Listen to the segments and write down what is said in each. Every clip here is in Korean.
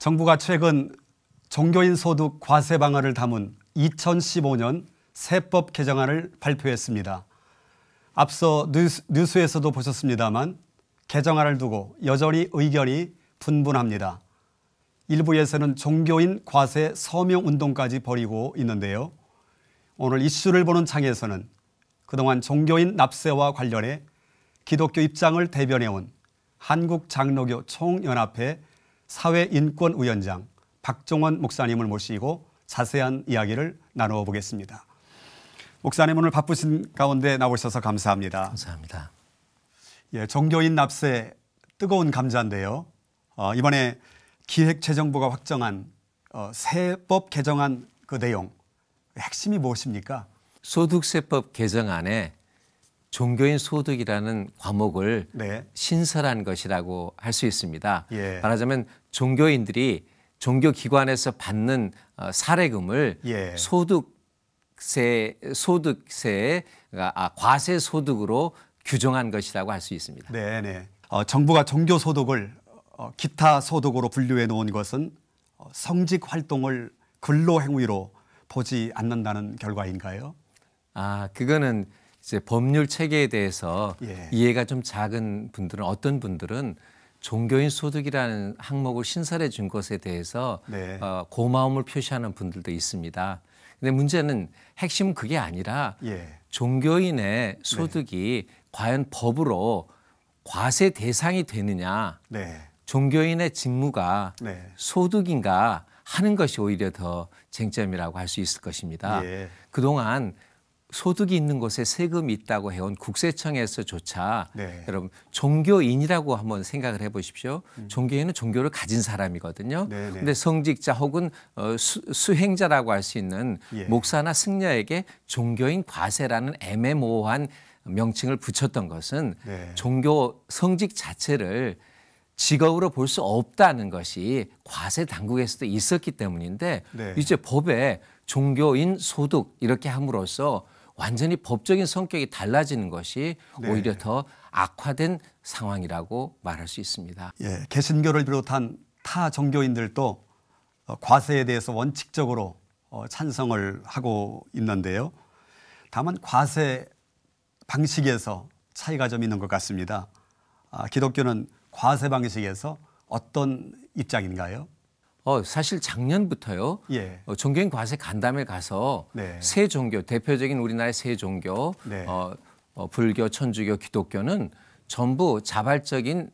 정부가 최근 종교인 소득 과세 방안을 담은 2015년 세법 개정안을 발표했습니다. 앞서 뉴스에서도 보셨습니다만 개정안을 두고 여전히 의견이 분분합니다. 일부에서는 종교인 과세 서명 운동까지 벌이고 있는데요. 오늘 이슈를 보는 창에서는 그동안 종교인 납세와 관련해 기독교 입장을 대변해온 한국장로교 총연합회 사회인권위원장 박종원 목사님을 모시고 자세한 이야기를 나누어 보겠습니다. 목사님, 오늘 바쁘신 가운데 나오셔서 감사합니다. 감사합니다. 예, 종교인 납세 뜨거운 감자인데요. 이번에 기획재정부가 확정한 세법 개정안 그 내용, 핵심이 무엇입니까? 소득세법 개정안에 종교인 소득이라는 과목을 신설한 것이라고 할 수 있습니다. 말하자면 종교인들이 종교기관에서 받는 사례금을 과세 소득으로 규정한 것이라고 할 수 있습니다. 네네. 정부가 종교 소득을 기타 소득으로 분류해 놓은 것은 성직 활동을 근로 행위로 보지 않는다는 결과인가요? 그거는 이제 법률 체계에 대해서 이해가 좀 작은 분들은, 어떤 분들은 종교인 소득이라는 항목을 신설해 준 것에 대해서 고마움을 표시하는 분들도 있습니다. 근데 문제는 핵심은 그게 아니라 종교인의 소득이 과연 법으로 과세 대상이 되느냐, 종교인의 직무가 소득인가 하는 것이 오히려 더 쟁점이라고 할 수 있을 것입니다. 그동안 소득이 있는 곳에 세금이 있다고 해온 국세청에서조차 여러분 종교인이라고 한번 생각을 해보십시오. 종교인은 종교를 가진 사람이거든요. 그런데 성직자 혹은 수행자라고 할 수 있는 목사나 승려에게 종교인 과세라는 애매모호한 명칭을 붙였던 것은 종교 성직 자체를 직업으로 볼 수 없다는 것이 과세 당국에서도 있었기 때문인데 이제 법에 종교인 소득 이렇게 함으로써 완전히 법적인 성격이 달라지는 것이 오히려 더 악화된 상황이라고 말할 수 있습니다. 개신교를 비롯한 타 종교인들도 과세에 대해서 원칙적으로 찬성을 하고 있는데요. 다만 과세 방식에서 차이가 좀 있는 것 같습니다. 기독교는 과세 방식에서 어떤 입장인가요? 사실 작년부터요. 종교인 과세 간담회 가서 세 종교, 대표적인 우리나라의 세 종교, 불교, 천주교, 기독교는 전부 자발적인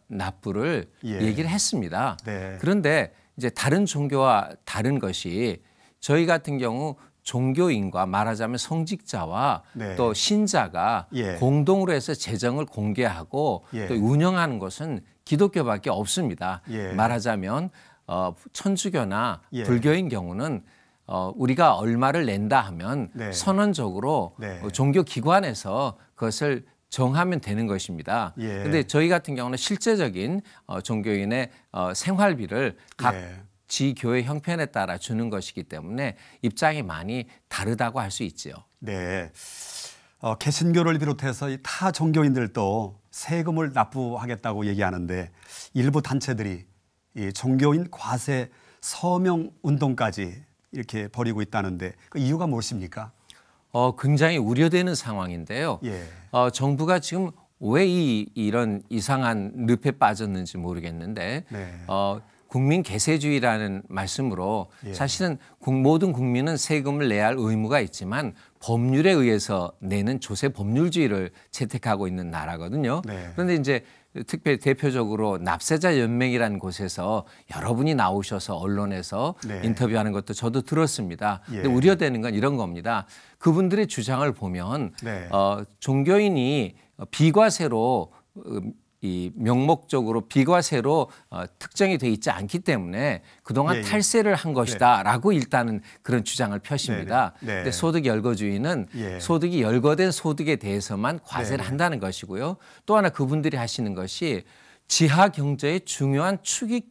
납부를 얘기를 했습니다. 그런데 이제 다른 종교와 다른 것이 저희 같은 경우 종교인과 말하자면 성직자와 또 신자가 공동으로 해서 재정을 공개하고 또 운영하는 것은 기독교밖에 없습니다. 말하자면 천주교나 불교인 경우는 우리가 얼마를 낸다 하면 선언적으로 종교기관에서 그것을 정하면 되는 것입니다. 그런데 저희 같은 경우는 실제적인 종교인의 생활비를 각 지교회 형편에 따라 주는 것이기 때문에 입장이 많이 다르다고 할 수 있죠. 개신교를 비롯해서 타 종교인들도 세금을 납부하겠다고 얘기하는데 일부 단체들이 이 종교인 과세 서명 운동까지 이렇게 벌이고 있다는데 그 이유가 무엇입니까? 굉장히 우려되는 상황인데요. 정부가 지금 왜 이런 이상한 늪에 빠졌는지 모르겠는데 국민 계세주의라는 말씀으로 사실은 모든 국민은 세금을 내야 할 의무가 있지만 법률에 의해서 내는 조세 법률주의를 채택하고 있는 나라거든요. 그런데 이제 특별히 대표적으로 납세자 연맹이라는 곳에서 여러분이 나오셔서 언론에서 인터뷰하는 것도 저도 들었습니다. 근데 우려되는 건 이런 겁니다. 그분들의 주장을 보면 종교인이 비과세로 이 명목적으로 비과세로 특정이 돼 있지 않기 때문에 그동안 탈세를 한 것이다라고 일단은 그런 주장을 펴십니다. 근데 소득 열거주의는 소득이 열거된 소득에 대해서만 과세를 한다는 것이고요. 또 하나 그분들이 하시는 것이 지하 경제의 중요한 축이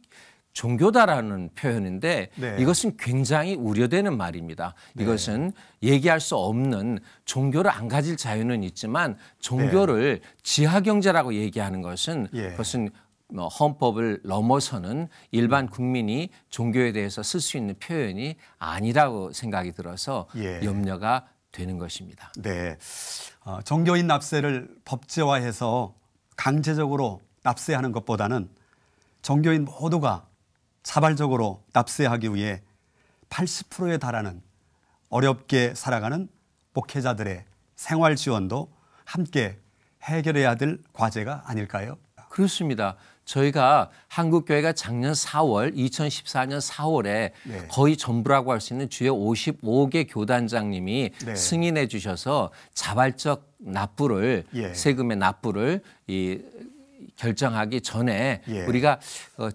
종교다라는 표현인데 이것은 굉장히 우려되는 말입니다. 이것은 얘기할 수 없는 종교를 안 가질 자유는 있지만 종교를 지하 경제라고 얘기하는 것은 그것은 헌법을 넘어서는 일반 국민이 종교에 대해서 쓸 수 있는 표현이 아니라고 생각이 들어서 염려가 되는 것입니다. 네, 종교인 납세를 법제화해서 강제적으로 납세하는 것보다는 종교인 모두가 자발적으로 납세하기 위해 80%에 달하는 어렵게 살아가는 목회자들의 생활 지원도 함께 해결해야 될 과제가 아닐까요? 그렇습니다. 저희가 한국교회가 작년 4월, 2014년 4월에 거의 전부라고 할 수 있는 주요 55개 교단장님이 승인해 주셔서 자발적 납부를 세금의 납부를 결정하기 전에 우리가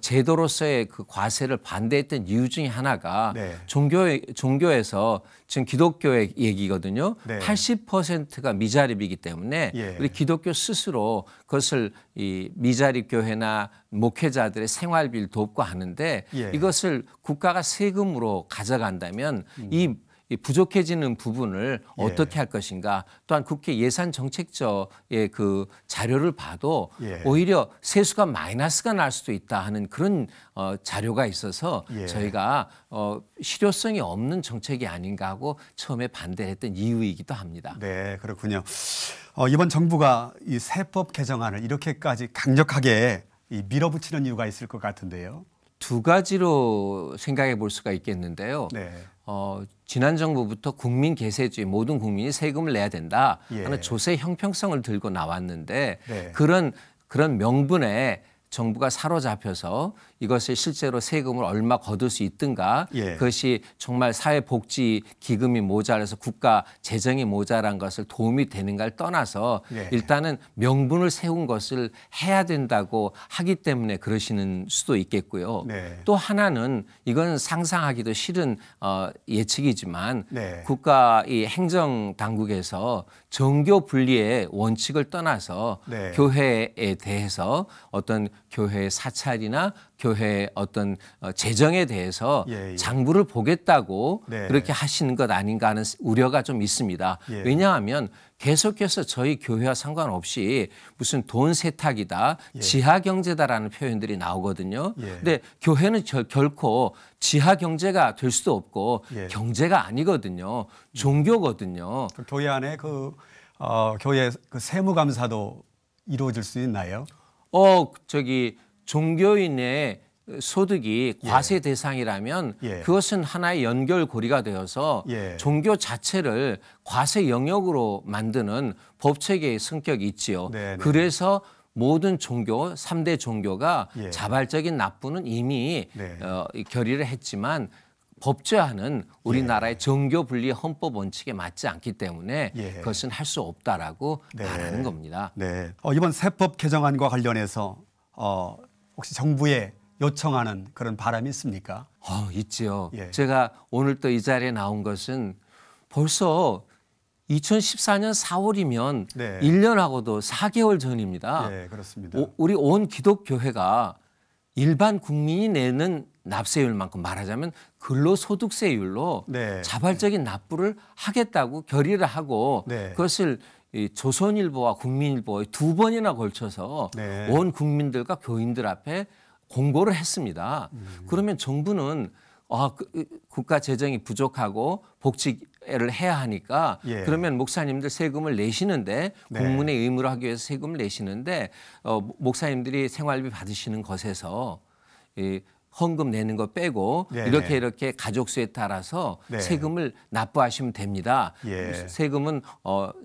제도로서의 그 과세를 반대했던 이유 중에 하나가 종교에서 지금 기독교의 얘기거든요. 80%가 미자립이기 때문에 우리 기독교 스스로 그것을 이 미자립 교회나 목회자들의 생활비를 돕고 하는데 이것을 국가가 세금으로 가져간다면 이 부족해지는 부분을 어떻게 할 것인가. 또한 국회 예산정책처의 그 자료를 봐도 오히려 세수가 마이너스가 날 수도 있다 하는 그런 자료가 있어서 저희가 실효성이 없는 정책이 아닌가 하고 처음에 반대했던 이유이기도 합니다. 네, 그렇군요. 이번 정부가 이 세법 개정안을 이렇게까지 강력하게 밀어붙이는 이유가 있을 것 같은데요. 두 가지로 생각해 볼 수가 있겠는데요. 지난 정부부터 국민 계세주의, 모든 국민이 세금을 내야 된다 하는 조세 형평성을 들고 나왔는데 그런 명분에 정부가 사로잡혀서 이것을 실제로 세금을 얼마 거둘 수 있든가 그것이 정말 사회복지 기금이 모자라서 국가 재정이 모자란 것을 도움이 되는가를 떠나서 일단은 명분을 세운 것을 해야 된다고 하기 때문에 그러시는 수도 있겠고요. 또 하나는 이건 상상하기도 싫은 예측이지만 국가 이 행정당국에서 정교 분리의 원칙을 떠나서 교회에 대해서 어떤 교회의 사찰이나 교회의 어떤 재정에 대해서 장부를 보겠다고 그렇게 하시는 것 아닌가 하는 우려가 좀 있습니다. 왜냐하면 계속해서 저희 교회와 상관없이 무슨 돈 세탁이다, 지하 경제다라는 표현들이 나오거든요. 근데 교회는 결코 지하 경제가 될 수도 없고 경제가 아니거든요. 종교거든요. 교회 안에 교회 그 세무감사도 이루어질 수 있나요? 종교인의 소득이 과세 대상이라면 그것은 하나의 연결고리가 되어서 종교 자체를 과세 영역으로 만드는 법체계의 성격이 있지요. 그래서 모든 종교, 3대 종교가 자발적인 납부는 이미 결의를 했지만 법제화는 우리나라의 정교 분리 헌법 원칙에 맞지 않기 때문에 그것은 할 수 없다라고 말하는 겁니다. 이번 세법 개정안과 관련해서 혹시 정부에 요청하는 그런 바람이 있습니까? 있지요. 제가 오늘 또 이 자리에 나온 것은 벌써 2014년 4월이면 1년하고도 4개월 전입니다. 그렇습니다. 우리 온 기독교회가 일반 국민이 내는 납세율만큼 말하자면 근로소득세율로 자발적인 납부를 하겠다고 결의를 하고 그것을 이 조선일보와 국민일보에 2번이나 걸쳐서 온 국민들과 교인들 앞에 공고를 했습니다. 그러면 정부는 국가 재정이 부족하고 복지를 해야 하니까 그러면 목사님들 세금을 내시는데 국민의 의무를 하기 위해서 세금을 내시는데 목사님들이 생활비 받으시는 것에서 헌금 내는 거 빼고 이렇게 가족수에 따라서 세금을 납부하시면 됩니다. 세금은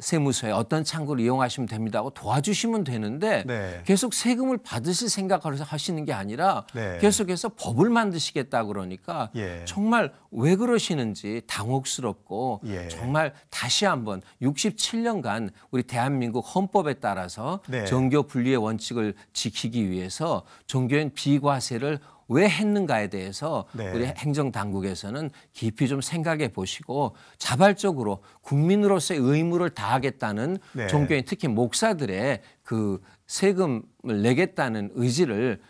세무서에 어떤 창구를 이용하시면 됩니다 하고 도와주시면 되는데 계속 세금을 받으실 생각을 하시는 게 아니라 계속해서 법을 만드시겠다 그러니까 정말 왜 그러시는지 당혹스럽고 정말 다시 한번 67년간 우리 대한민국 헌법에 따라서 정교 분리의 원칙을 지키기 위해서 종교인 비과세를 왜 했는가에 대해서 우리 행정당국에서는 깊이 좀 생각해 보시고 자발적으로 국민으로서의 의무를 다하겠다는 종교인 특히 목사들의 그 세금을 내겠다는 의지를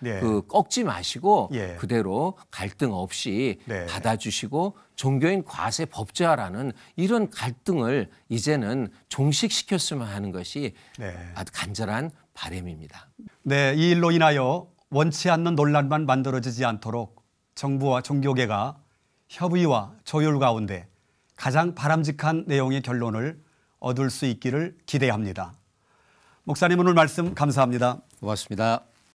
꺾지 마시고 그대로 갈등 없이 받아주시고 종교인 과세 법제화라는 이런 갈등을 이제는 종식시켰으면 하는 것이 아주 간절한 바람입니다. 이 일로 인하여 원치 않는 논란만 만들어지지 않도록 정부와 종교계가 협의와 조율 가운데 가장 바람직한 내용의 결론을 얻을 수 있기를 기대합니다. 목사님 오늘 말씀 감사합니다. 고맙습니다.